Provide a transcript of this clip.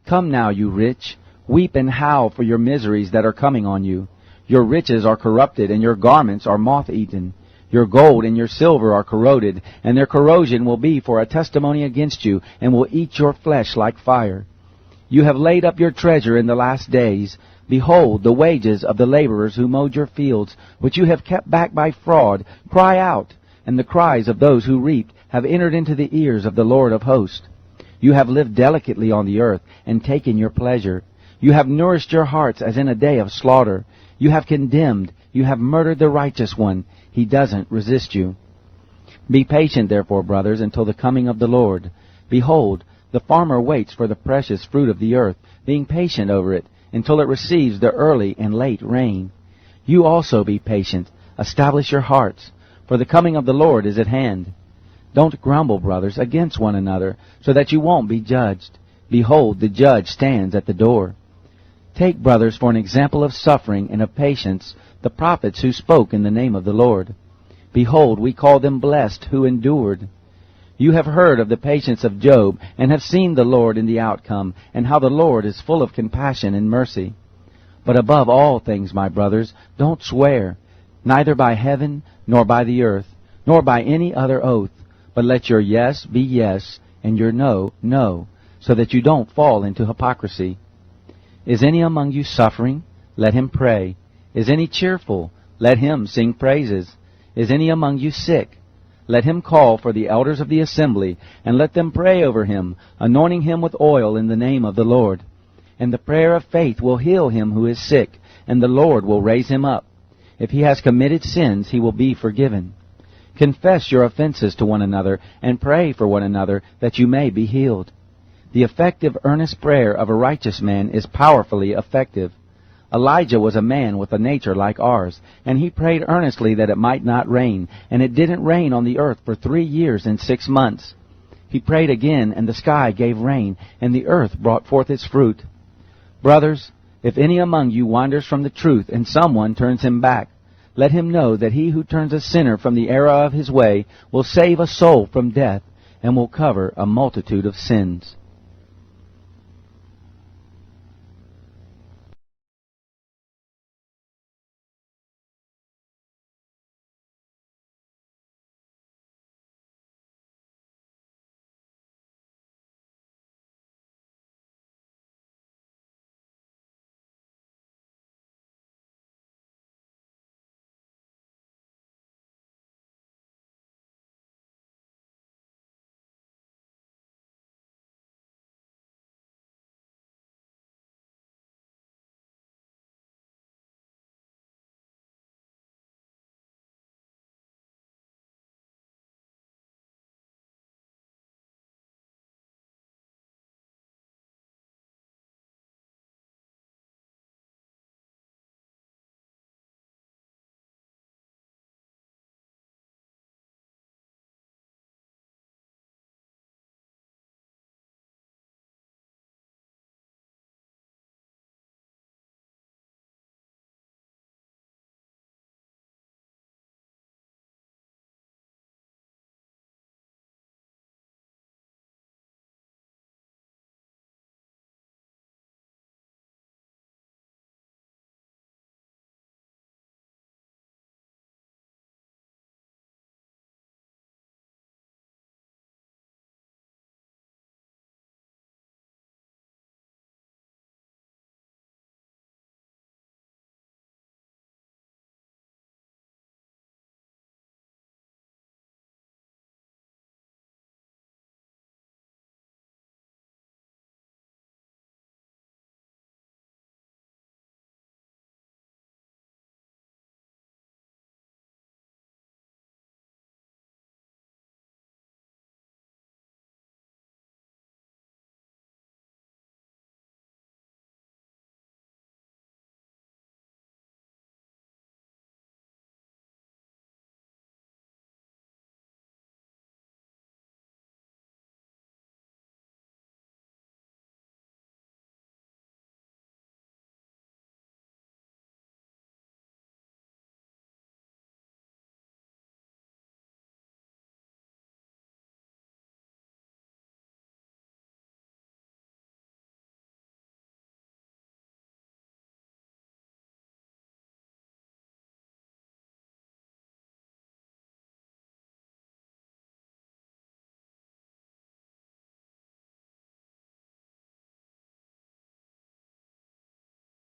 Come now, you rich, weep and howl for your miseries that are coming on you. Your riches are corrupted, and your garments are moth-eaten. Your gold and your silver are corroded, and their corrosion will be for a testimony against you, and will eat your flesh like fire. You have laid up your treasure in the last days. Behold, the wages of the laborers who mowed your fields, which you have kept back by fraud, cry out, and the cries of those who reaped have entered into the ears of the Lord of hosts. You have lived delicately on the earth, and taken your pleasure. You have nourished your hearts as in a day of slaughter. You have condemned, you have murdered the righteous one. He doesn't resist you. Be patient, therefore, brothers, until the coming of the Lord. Behold, the farmer waits for the precious fruit of the earth, being patient over it, until it receives the early and late rain. You also be patient. Establish your hearts, for the coming of the Lord is at hand. Don't grumble, brothers, against one another, so that you won't be judged. Behold, the judge stands at the door. Take, brothers, for an example of suffering and of patience, the prophets who spoke in the name of the Lord. Behold, we call them blessed who endured. You have heard of the patience of Job, and have seen the Lord in the outcome, and how the Lord is full of compassion and mercy. But above all things, my brothers, don't swear, neither by heaven, nor by the earth, nor by any other oath, but let your yes be yes, and your no, no, so that you don't fall into hypocrisy. Is any among you suffering? Let him pray. Is any cheerful? Let him sing praises. Is any among you sick? Let him call for the elders of the assembly, and let them pray over him, anointing him with oil in the name of the Lord. And the prayer of faith will heal him who is sick, and the Lord will raise him up. If he has committed sins, he will be forgiven. Confess your offenses to one another, and pray for one another, that you may be healed. The effective, earnest prayer of a righteous man is powerfully effective. Elijah was a man with a nature like ours, and he prayed earnestly that it might not rain, and it didn't rain on the earth for 3 years and 6 months. He prayed again, and the sky gave rain, and the earth brought forth its fruit. Brothers, if any among you wanders from the truth, and someone turns him back, let him know that he who turns a sinner from the error of his way will save a soul from death, and will cover a multitude of sins.